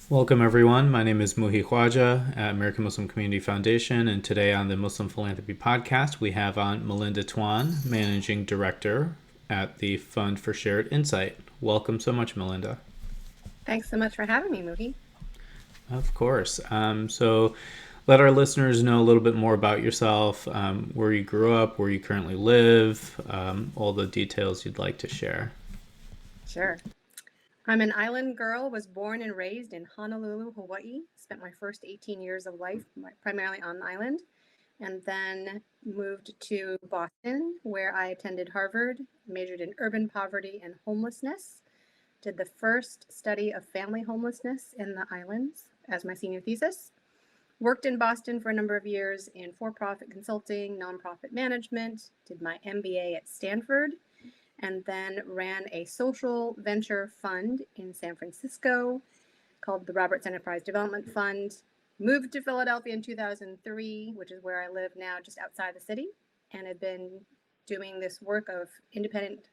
Welcome, everyone. My name is Muhi Khwaja at American Muslim Community Foundation, and today on the Muslim Philanthropy Podcast, we have on Melinda Tuan, Managing Director at the Fund for Shared Insight. Welcome so much, Melinda. Thanks so much for having me, Movie. Of course. So, let our listeners know a little bit more about yourself, where you grew up, where you currently live, all the details you'd like to share. Sure. I'm an island girl, was born and raised in Honolulu, Hawaii. Spent my first 18 years of life primarily on the island, and then moved to Boston, where I attended Harvard, majored in urban poverty and homelessness, did the first study of family homelessness in the islands as my senior thesis. Worked in Boston for a number of years in for-profit consulting, nonprofit management, did my MBA at Stanford, and then ran a social venture fund in San Francisco called the Roberts Enterprise Development Fund. Moved to Philadelphia in 2003, which is where I live now, just outside the city, and have been doing this work of independent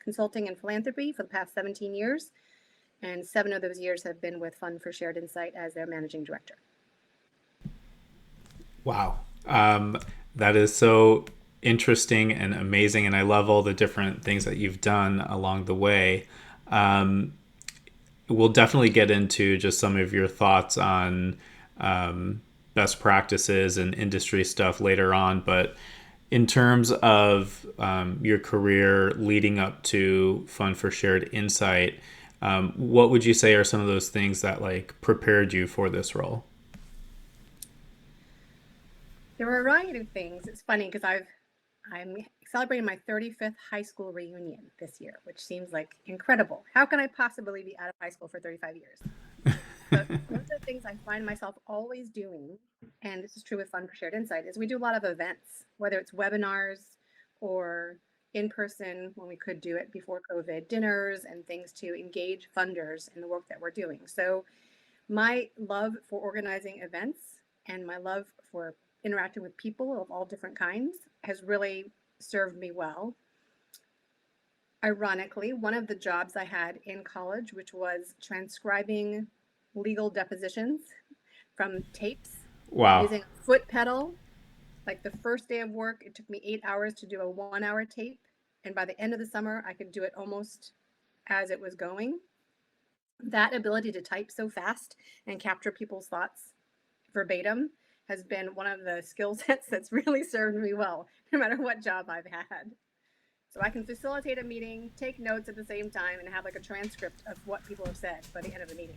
consulting and philanthropy for the past 17 years. And 7 of those years have been with Fund for Shared Insight as their managing director. Wow. That is so interesting and amazing, and I love all the different things that you've done along the way. Um, we'll definitely get into just some of your thoughts on best practices and industry stuff later on, but in terms of your career leading up to Fund for Shared Insight, what would you say are some of those things that like prepared you for this role? There were a variety of things. It's funny because I'm celebrating my 35th high school reunion this year, which seems like incredible. How can I possibly be out of high school for 35 years? But one of the things I find myself always doing, and this is true with Fund for Shared Insight, is we do a lot of events, whether it's webinars or in person when we could do it before COVID, dinners and things to engage funders in the work that we're doing. So my love for organizing events and my love for interacting with people of all different kinds has really served me well. Ironically, one of the jobs I had in college, which was transcribing legal depositions from tapes Wow. using a foot pedal, like the first day of work, it took me 8 hours to do a 1 hour tape. And by the end of the summer, I could do it almost as it was going. That ability to type so fast and capture people's thoughts verbatim has been one of the skill sets that's really served me well, no matter what job I've had. So I can facilitate a meeting, take notes at the same time, and have like a transcript of what people have said by the end of the meeting.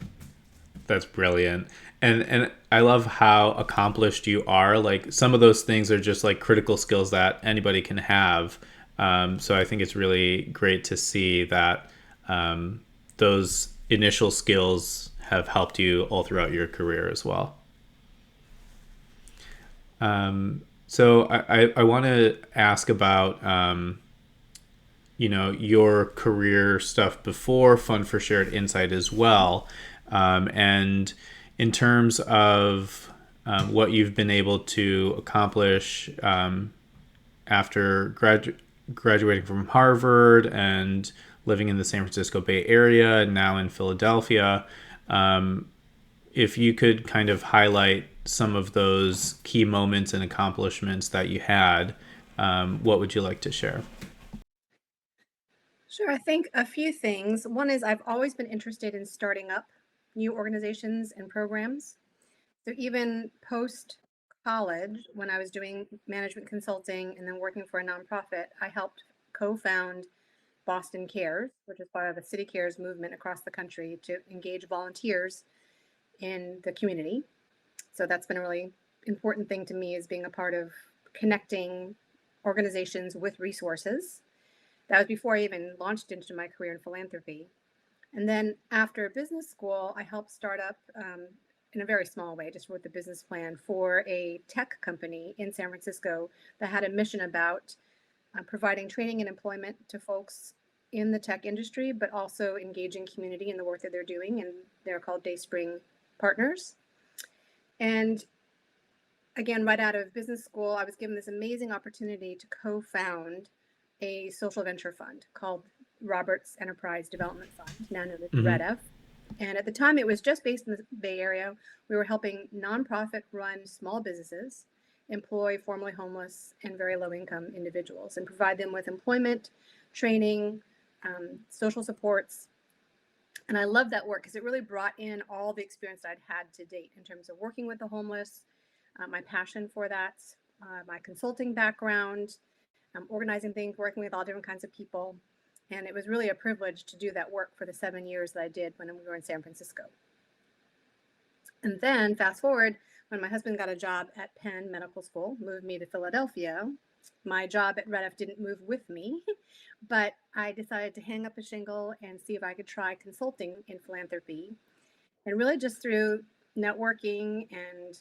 That's brilliant. And I love how accomplished you are. Like some of those things are just like critical skills that anybody can have. So I think it's really great to see that those initial skills have helped you all throughout your career as well. So I want to ask about your career stuff before Fund for Shared Insight as well, and in terms of what you've been able to accomplish after graduating from Harvard and living in the San Francisco Bay Area and now in Philadelphia. If you could kind of highlight some of those key moments and accomplishments that you had, what would you like to share? Sure, I think a few things. One is I've always been interested in starting up new organizations and programs. So even post college, when I was doing management consulting and then working for a nonprofit, I helped co found Boston Cares, which is part of the City Cares movement across the country to engage volunteers in the community. So that's been a really important thing to me is being a part of connecting organizations with resources. That was before I even launched into my career in philanthropy. And then after business school, I helped start up in a very small way, just wrote the business plan for a tech company in San Francisco that had a mission about providing training and employment to folks in the tech industry, but also engaging community in the work that they're doing. And they're called Dayspring Partners. And again, right out of business school, I was given this amazing opportunity to co-found a social venture fund called Roberts Enterprise Development Fund, now known as Mm-hmm. REDF. And at the time, it was just based in the Bay Area. We were helping nonprofit run small businesses employ formerly homeless and very low income individuals and provide them with employment, training, social supports. And I love that work because it really brought in all the experience I'd had to date in terms of working with the homeless, my passion for that, my consulting background, organizing things, working with all different kinds of people. And it was really a privilege to do that work for the 7 years that I did when we were in San Francisco. And then fast forward, when my husband got a job at Penn Medical School, moved me to Philadelphia. My job at Red F didn't move with me, but I decided to hang up a shingle and see if I could try consulting in philanthropy. And really just through networking and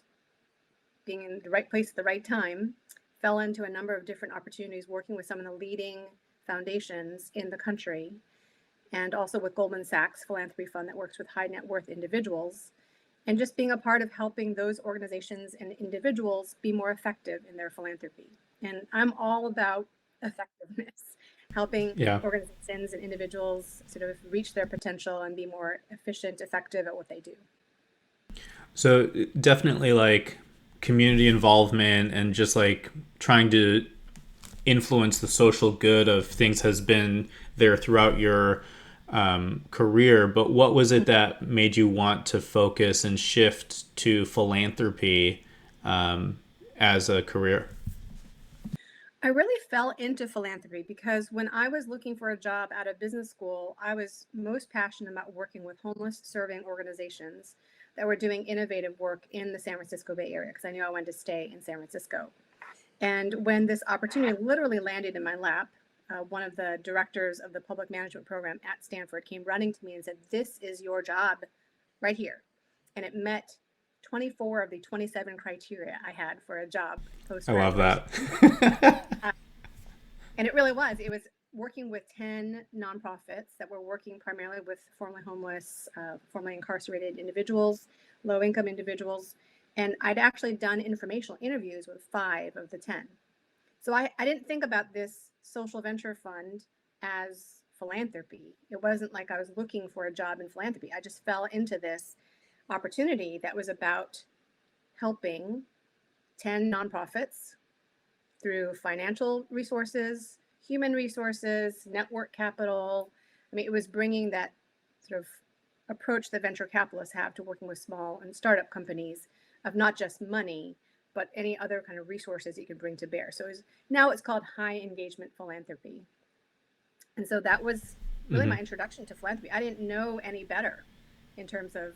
being in the right place at the right time, fell into a number of different opportunities working with some of the leading foundations in the country, and also with Goldman Sachs Philanthropy Fund that works with high net worth individuals, and just being a part of helping those organizations and individuals be more effective in their philanthropy. And I'm all about effectiveness, helping Yeah. organizations and individuals sort of reach their potential and be more efficient, effective at what they do. So definitely like community involvement and just like trying to influence the social good of things has been there throughout your career. But what was it that made you want to focus and shift to philanthropy as a career? I really fell into philanthropy because when I was looking for a job out of business school, I was most passionate about working with homeless serving organizations that were doing innovative work in the San Francisco Bay Area because I knew I wanted to stay in San Francisco. And when this opportunity literally landed in my lap, one of the directors of the public management program at Stanford came running to me and said, "This is your job right here." And it met 24 of the 27 criteria I had for a job post I love graduation. that. And it really was. It was working with 10 nonprofits that were working primarily with formerly homeless, formerly incarcerated individuals, low income individuals. And I'd actually done informational interviews with 5 of the 10. So I didn't think about this social venture fund as philanthropy. It wasn't like I was looking for a job in philanthropy. I just fell into this opportunity that was about helping 10 nonprofits through financial resources, human resources, network capital. I mean, it was bringing that sort of approach that venture capitalists have to working with small and startup companies of not just money, but any other kind of resources you could bring to bear. So now it's called high engagement philanthropy. And so that was really Hmm. my introduction to philanthropy. I didn't know any better in terms of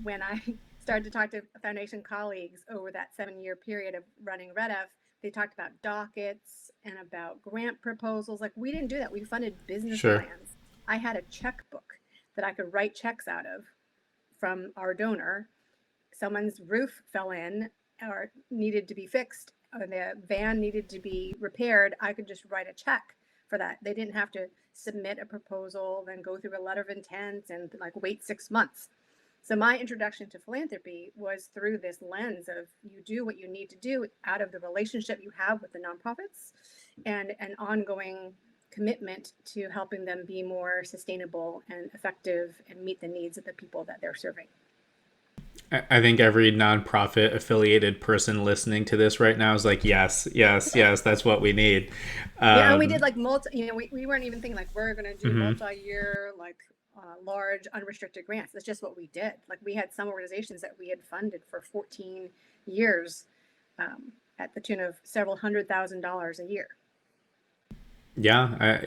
when I started to talk to foundation colleagues over that 7 year period of running Red F. They talked about dockets and about grant proposals. Like, we didn't do that. We funded business Sure. plans. I had a checkbook that I could write checks out of from our donor. Someone's roof fell in or needed to be fixed, or the van needed to be repaired. I could just write a check for that. They didn't have to submit a proposal, then go through a letter of intent and like wait 6 months. So my introduction to philanthropy was through this lens of you do what you need to do out of the relationship you have with the nonprofits and an ongoing commitment to helping them be more sustainable and effective and meet the needs of the people that they're serving. I think every nonprofit affiliated person listening to this right now is like, yes, yes, yes, that's what we need. Yeah, and we did Um, like we weren't even thinking like we're going to do mhm. multi-year, like large unrestricted grants. That's just what we did. Like, we had some organizations that we had funded for 14 years at the tune of several $100,000 a year. Yeah,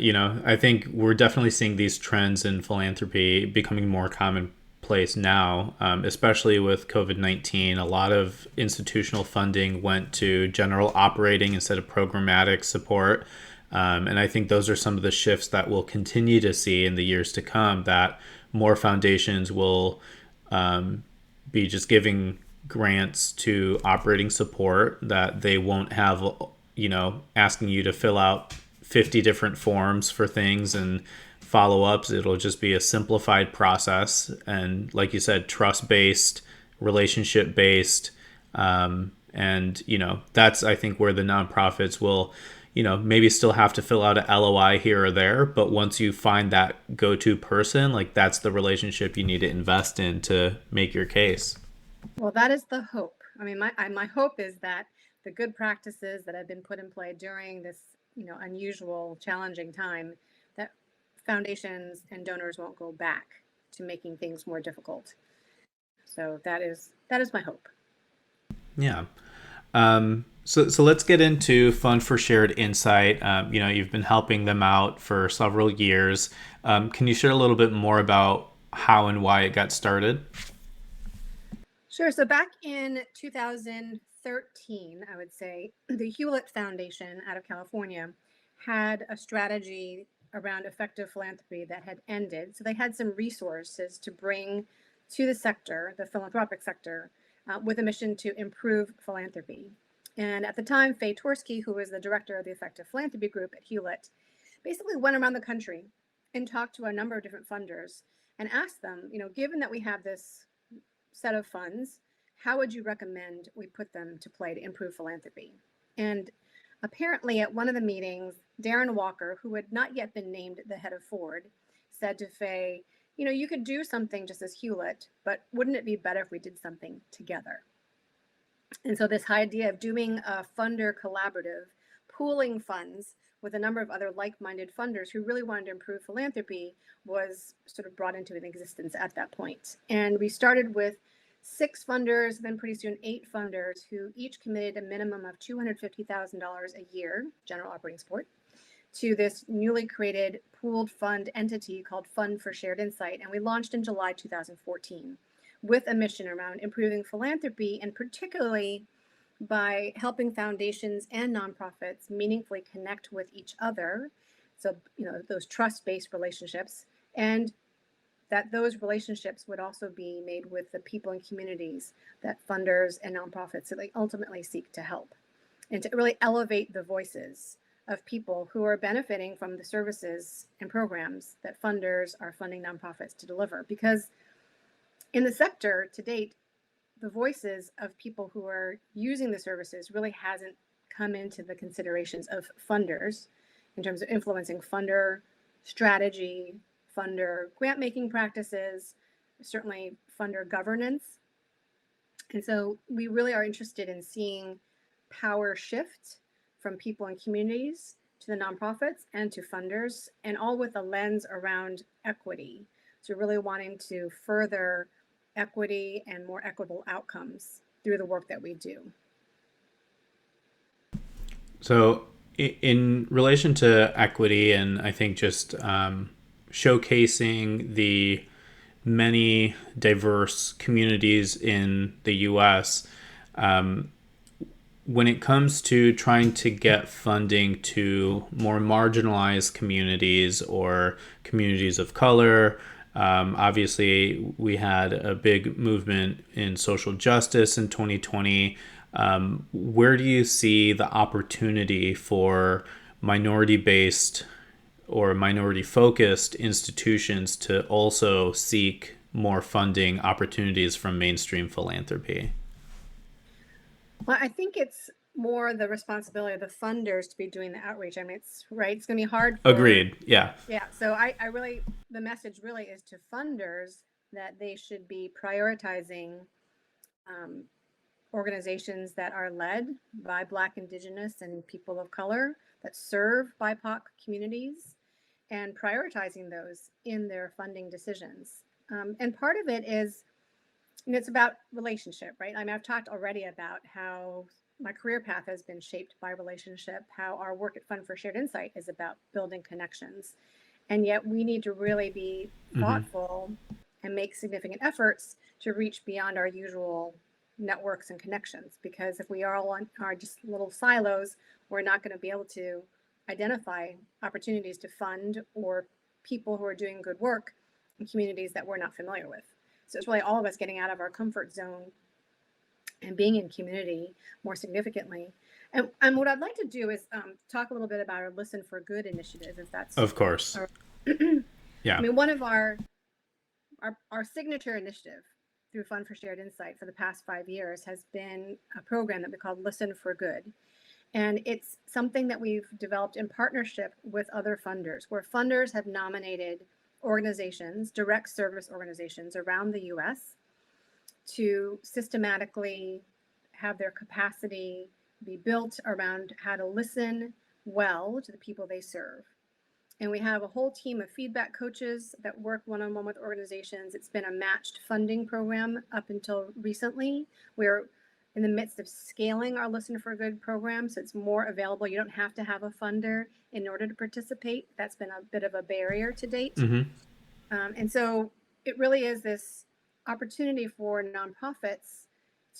I think we're definitely seeing these trends in philanthropy becoming more commonplace now, especially with COVID-19. A lot of institutional funding went to general operating instead of programmatic support. And I think those are some of the shifts that we'll continue to see in the years to come, that more foundations will be just giving grants to operating support, that they won't have, asking you to fill out 50 different forms for things and follow ups. It'll just be a simplified process. And like you said, trust based, relationship based. And, that's, I think, where the nonprofits will maybe still have to fill out a LOI here or there, but once you find that go-to person, like that's the relationship you need to invest in to make your case. Well, that is the hope. I mean, my hope is that the good practices that have been put in play during this, unusual, challenging time, that foundations and donors won't go back to making things more difficult. So that is my hope. Yeah. So let's get into Fund for Shared Insight. You've been helping them out for several years. Can you share a little bit more about how and why it got started? Sure. So back in 2013, I would say the Hewlett Foundation out of California had a strategy around effective philanthropy that had ended. So they had some resources to bring to the sector, the philanthropic sector, with a mission to improve philanthropy. And at the time, Faye Torsky, who was the director of the Effective Philanthropy Group at Hewlett, basically went around the country and talked to a number of different funders and asked them, given that we have this set of funds, how would you recommend we put them to play to improve philanthropy? And apparently, at one of the meetings, Darren Walker, who had not yet been named the head of Ford, said to Faye, you could do something just as Hewlett, but wouldn't it be better if we did something together? And so, this idea of doing a funder collaborative, pooling funds with a number of other like minded funders who really wanted to improve philanthropy was sort of brought into existence at that point. And we started with 6 funders, then pretty soon 8 funders who each committed a minimum of $250,000 a year, general operating support, to this newly created pooled fund entity called Fund for Shared Insight. And we launched in July 2014 with a mission around improving philanthropy, and particularly by helping foundations and nonprofits meaningfully connect with each other. So, those trust-based relationships, and that those relationships would also be made with the people and communities that funders and nonprofits that they ultimately seek to help, and to really elevate the voices of people who are benefiting from the services and programs that funders are funding nonprofits to deliver. Because in the sector to date, the voices of people who are using the services really hasn't come into the considerations of funders in terms of influencing funder strategy, funder grant making practices, certainly funder governance. And so we really are interested in seeing power shift from people and communities to the nonprofits and to funders, and all with a lens around equity. So really wanting to further equity and more equitable outcomes through the work that we do. So, in relation to equity, and I think just showcasing the many diverse communities in the US, when it comes to trying to get funding to more marginalized communities or communities of color, obviously we had a big movement in social justice in 2020. Where do you see the opportunity for minority based or minority focused institutions to also seek more funding opportunities from mainstream philanthropy? Well, I think it's more the responsibility of the funders to be doing the outreach. I mean, it's right. It's going to be hard for, Agreed. Yeah. yeah. So I really, the message really is to funders that they should be prioritizing um, organizations that are led by Black, Indigenous, and people of color, that serve BIPOC communities, and prioritizing those in their funding decisions. And part of it is, it's about relationship, right? I mean, I've talked already about how my career path has been shaped by relationship, how our work at Fund for Shared Insight is about building connections. And yet we need to really be Mm-hmm. thoughtful and make significant efforts to reach beyond our usual networks and connections. Because if we are all on our just little silos, we're not going to be able to identify opportunities to fund or people who are doing good work in communities that we're not familiar with. So it's really all of us getting out of our comfort zone and being in community more significantly. And what I'd like to do is talk a little bit about our Listen for Good initiative, if that's. Of course. I Yeah. mean, one of our signature initiative through Fund for Shared Insight for the past 5 years has been a program that we call Listen for Good. And it's something that we've developed in partnership with other funders, where funders have nominated organizations, direct service organizations around the US, to systematically have their capacity be built around how to listen well to the people they serve. And we have a whole team of feedback coaches that work one-on-one with organizations. It's been a matched funding program up until recently. We're in the midst of scaling our Listen for Good program, so it's more available. You don't have to have a funder in order to participate. That's been a bit of a barrier to date. Mm-hmm. And so it really is this opportunity for nonprofits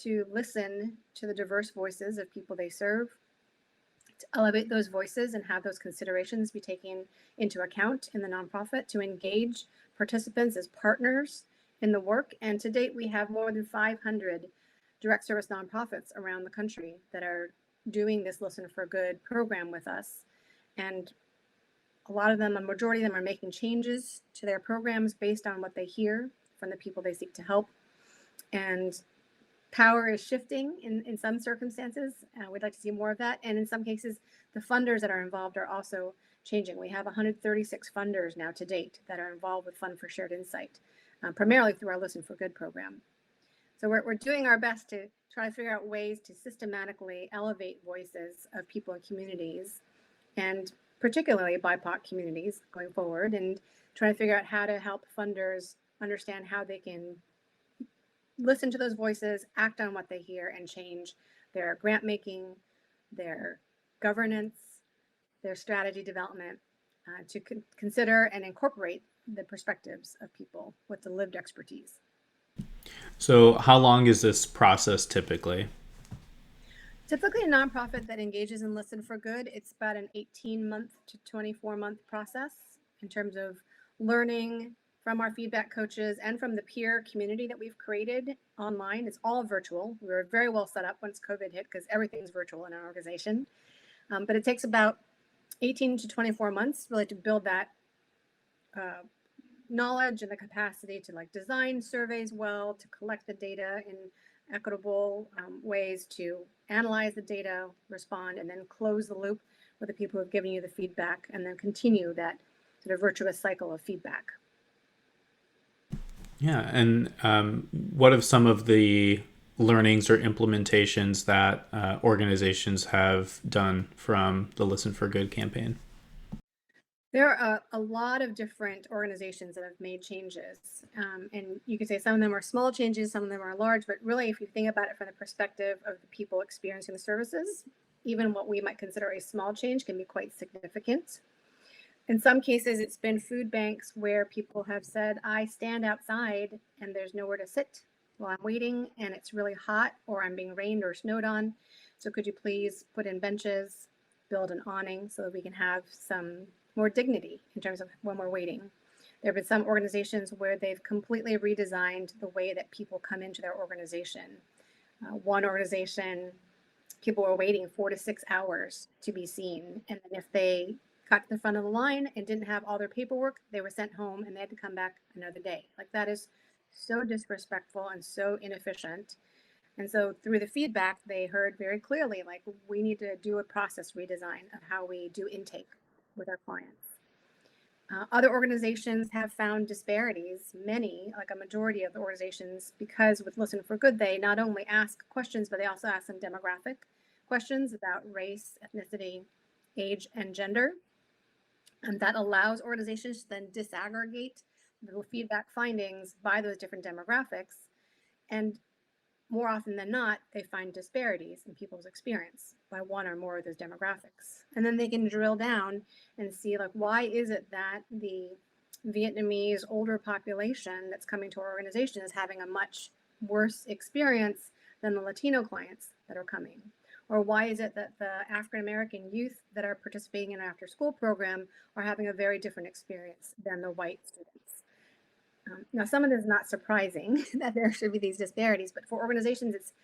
to listen to the diverse voices of people they serve, to elevate those voices and have those considerations be taken into account in the nonprofit, to engage participants as partners in the work. And to date, we have more than 500 direct service nonprofits around the country that are doing this Listen for Good program with us. And a lot of them, a majority of them, are making changes to their programs based on what they hear from the people they seek to help. And power is shifting in some circumstances. We'd like to see more of that. And in some cases, the funders that are involved are also changing. We have 136 funders now to date that are involved with Fund for Shared Insight, primarily through our Listen for Good program. So we're doing our best to try to figure out ways to systematically elevate voices of people and communities, and particularly BIPOC communities going forward, and try to figure out how to help funders understand how they can listen to those voices, act on what they hear, and change their grant making, their governance, their strategy development, to consider and incorporate the perspectives of people with the lived expertise. So, how long is this process typically? Typically, a nonprofit that engages in Listen for Good, it's about an 18-month to 24-month process in terms of learning from our feedback coaches and from the peer community that we've created online. It's all virtual. We were very well set up once COVID hit because everything's virtual in our organization. But it takes about 18 to 24 months really to build that knowledge and the capacity to design surveys well, to collect the data in equitable ways, to analyze the data, respond, and then close the loop with the people who have given you the feedback, and then continue that sort of virtuous cycle of feedback. Yeah, and what have some of the learnings or implementations that organizations have done from the Listen for Good campaign? There are a lot of different organizations that have made changes. And you could say some of them are small changes, some of them are large, but really, if you think about it from the perspective of the people experiencing the services, even what we might consider a small change can be quite significant. In some cases, it's been food banks where people have said, I stand outside and there's nowhere to sit while I'm waiting, and it's really hot, or I'm being rained or snowed on. So could you please put in benches, build an awning so that we can have some more dignity in terms of when we're waiting. There have been some organizations where they've completely redesigned the way that people come into their organization. One organization, people were waiting 4 to 6 hours to be seen. And then if they got to the front of the line and didn't have all their paperwork, they were sent home and they had to come back another day. That is so disrespectful and so inefficient. And so through the feedback, they heard very clearly, we need to do a process redesign of how we do intake with our clients. Other organizations have found disparities, many, a majority of the organizations, because with Listen for Good, they not only ask questions, but they also ask some demographic questions about race, ethnicity, age, and gender. And that allows organizations to then disaggregate the feedback findings by those different demographics. And more often than not, they find disparities in people's experience by one or more of those demographics. And then they can drill down and see, why is it that the Vietnamese older population that's coming to our organization is having a much worse experience than the Latino clients that are coming? Or why is it that the African-American youth that are participating in an after-school program are having a very different experience than the white students? Now, some of it is not surprising that there should be these disparities, but for organizations, it's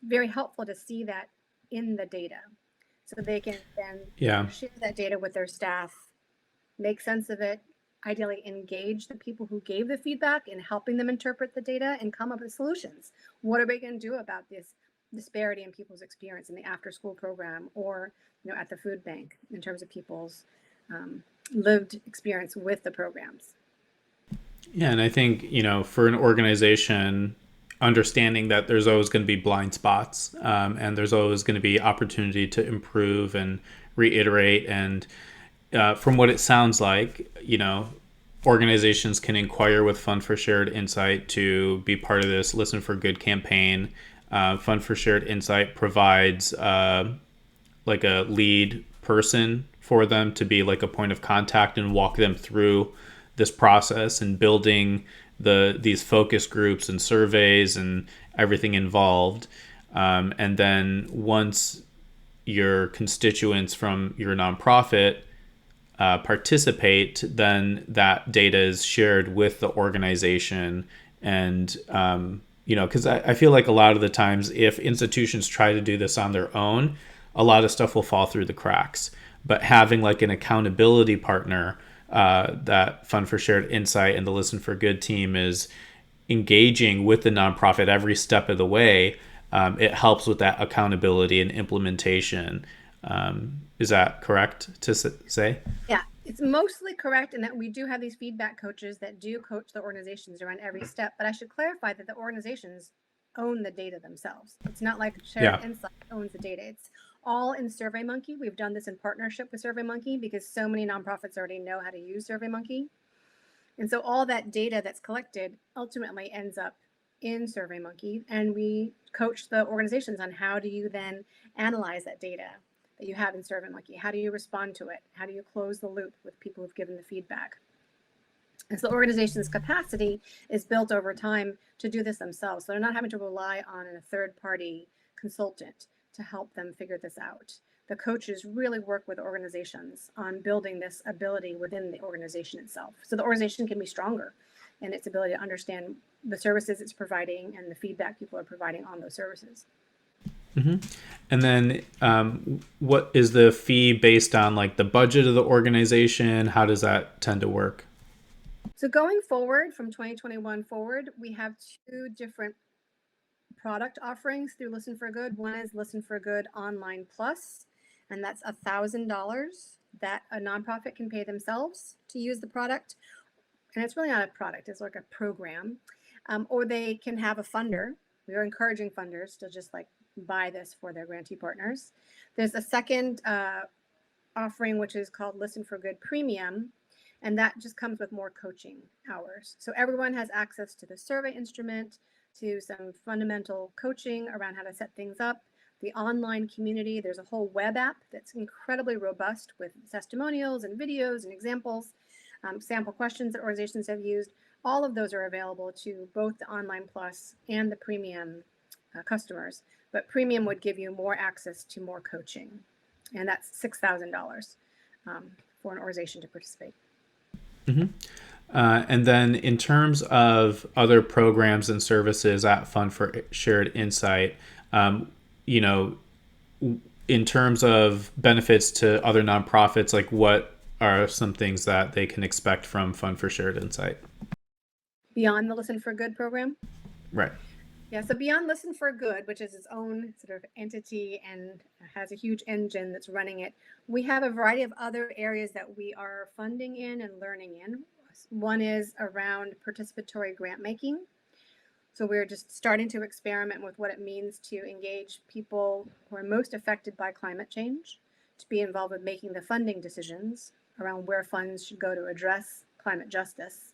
very helpful to see that in the data, so they can then share that data with their staff, make sense of it, ideally engage the people who gave the feedback in helping them interpret the data and come up with solutions. What are we going to do about this disparity in people's experience in the after school program or at the food bank in terms of people's lived experience with the programs. Yeah, and I think, for an organization, understanding that there's always going to be blind spots, and there's always going to be opportunity to improve and reiterate. And from what it sounds like, organizations can inquire with Fund for Shared Insight to be part of this Listen for Good campaign. Fund for Shared Insight provides like a lead person for them to be like a point of contact and walk them through this process and building these focus groups and surveys and everything involved. And then once your constituents from your nonprofit participate, then that data is shared with the organization. And because I feel like a lot of the times, if institutions try to do this on their own, a lot of stuff will fall through the cracks. But having like an accountability partner, that Fund for Shared Insight and the Listen for Good team is engaging with the nonprofit every step of the way, it helps with that accountability and implementation. Is that correct to say? Yeah, it's mostly correct in that we do have these feedback coaches that do coach the organizations around every step. But I should clarify that the organizations own the data themselves. It's not like Shared Insight owns the data. It's all in SurveyMonkey. We've done this in partnership with SurveyMonkey because so many nonprofits already know how to use SurveyMonkey. And so all that data that's collected ultimately ends up in SurveyMonkey, and we coach the organizations on how do you then analyze that data that you have in SurveyMonkey. How do you respond to it? How do you close the loop with people who've given the feedback? And so the organization's capacity is built over time to do this themselves. So they're not having to rely on a third-party consultant to help them figure this out. The coaches really work with organizations on building this ability within the organization itself. So the organization can be stronger in its ability to understand the services it's providing and the feedback people are providing on those services. Mm-hmm. And then what is the fee based on, like the budget of the organization? How does that tend to work? So going forward from 2021 forward, we have two different product offerings through Listen for Good. One is Listen for Good Online Plus, and that's $1,000 that a nonprofit can pay themselves to use the product. And it's really not a product, it's like a program. Or they can have a funder. We are encouraging funders to just like buy this for their grantee partners. There's a second offering, which is called Listen for Good Premium, and that just comes with more coaching hours. So everyone has access to the survey instrument, to some fundamental coaching around how to set things up, the online community. There's a whole web app that's incredibly robust with testimonials and videos and examples, sample questions that organizations have used. All of those are available to both the Online Plus and the Premium customers. But Premium would give you more access to more coaching. And that's $6,000 for an organization to participate. Mm-hmm. And then in terms of other programs and services at Fund for Shared Insight, in terms of benefits to other nonprofits, like what are some things that they can expect from Fund for Shared Insight? Beyond the Listen for Good program? Right. Yeah, so beyond Listen for Good, which is its own sort of entity and has a huge engine that's running it, we have a variety of other areas that we are funding in and learning in. One is around participatory grant making. So we're just starting to experiment with what it means to engage people who are most affected by climate change, to be involved with making the funding decisions around where funds should go to address climate justice.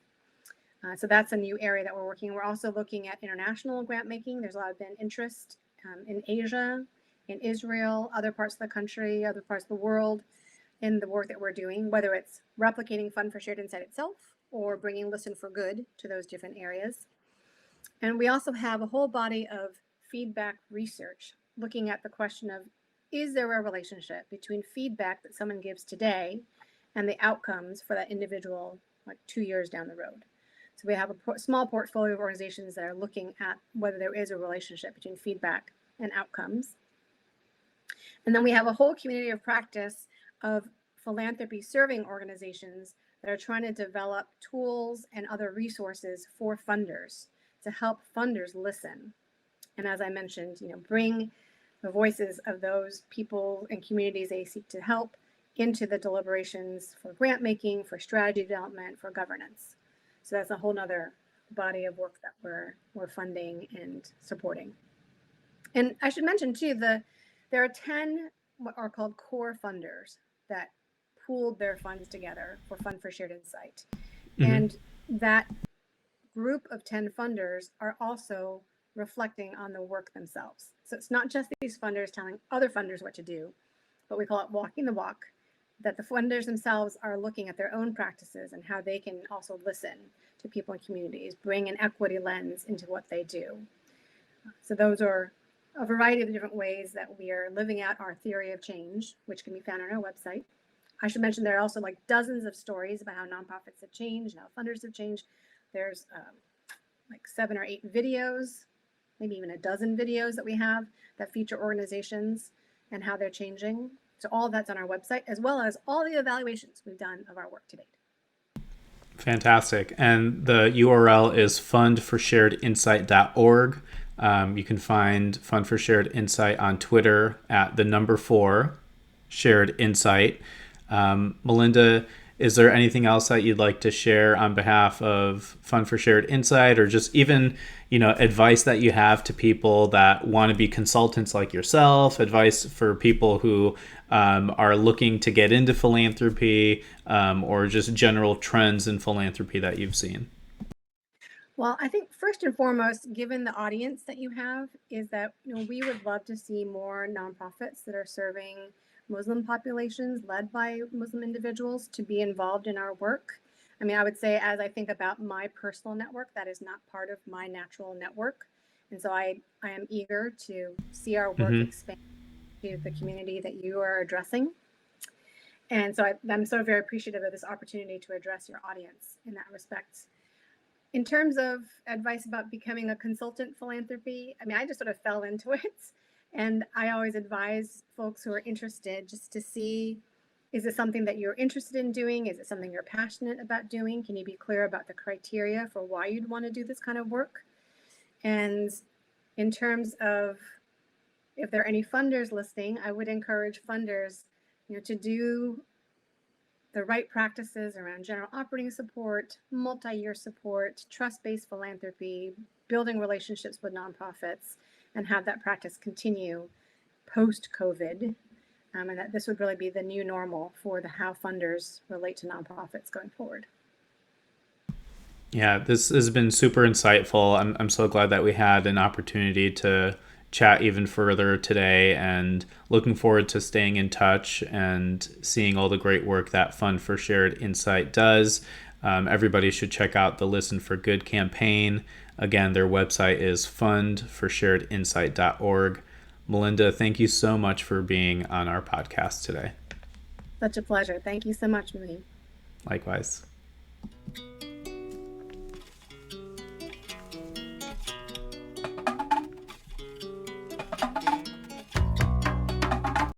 So that's a new area that we're working. We're also looking at international grant making. There's a lot of been interest in Asia, in Israel, other parts of the country, other parts of the world in the work that we're doing, whether it's replicating Fund for Shared Insight itself or bringing Listen for Good to those different areas. And we also have a whole body of feedback research looking at the question of, is there a relationship between feedback that someone gives today and the outcomes for that individual like 2 years down the road? So we have a small portfolio of organizations that are looking at whether there is a relationship between feedback and outcomes. And then we have a whole community of practice of philanthropy serving organizations that are trying to develop tools and other resources for funders to help funders listen And as I mentioned, bring the voices of those people and communities they seek to help into the deliberations for grant making, for strategy development, for governance. So that's a whole nother body of work that we're funding and supporting. And I should mention too, there are 10 what are called core funders that pooled their funds together for Fund for Shared Insight. Mm-hmm. And that group of 10 funders are also reflecting on the work themselves. So it's not just these funders telling other funders what to do, but we call it walking the walk, that the funders themselves are looking at their own practices and how they can also listen to people in communities, bring an equity lens into what they do. So those are a variety of different ways that we are living out our theory of change, which can be found on our website. I should mention there are also like dozens of stories about how nonprofits have changed, how funders have changed. There's like 7 or 8 videos, maybe even a dozen videos that we have that feature organizations and how they're changing. So all of that's on our website, as well as all the evaluations we've done of our work to date. Fantastic. And the URL is fundforsharedinsight.org. You can find Fund for Shared Insight on Twitter at the number 4 Shared Insight. Melinda, is there anything else that you'd like to share on behalf of Fund for Shared Insight, or just even, advice that you have to people that want to be consultants like yourself, advice for people who are looking to get into philanthropy, or just general trends in philanthropy that you've seen? Well, I think first and foremost, given the audience that you have, is that we would love to see more nonprofits that are serving Muslim populations led by Muslim individuals to be involved in our work. I mean, I would say as I think about my personal network, that is not part of my natural network. And so I am eager to see our work Mm-hmm. expand to the community that you are addressing. And so I'm so very appreciative of this opportunity to address your audience in that respect. In terms of advice about becoming a consultant philanthropy, I mean, I just sort of fell into it. And I always advise folks who are interested just to see, is it something that you're interested in doing? Is it something you're passionate about doing? Can you be clear about the criteria for why you'd want to do this kind of work? And in terms of if there are any funders listening, I would encourage funders, to do the right practices around general operating support, multi-year support, trust-based philanthropy, building relationships with nonprofits, and have that practice continue post-COVID. And that this would really be the new normal for how funders relate to nonprofits going forward. Yeah, this has been super insightful. I'm so glad that we had an opportunity to chat even further today, and looking forward to staying in touch and seeing all the great work that Fund for Shared Insight does. Everybody should check out the Listen for Good campaign. Again, their website is fundforsharedinsight.org. Melinda, thank you so much for being on our podcast today. Such a pleasure. Thank you so much, Marie. Likewise.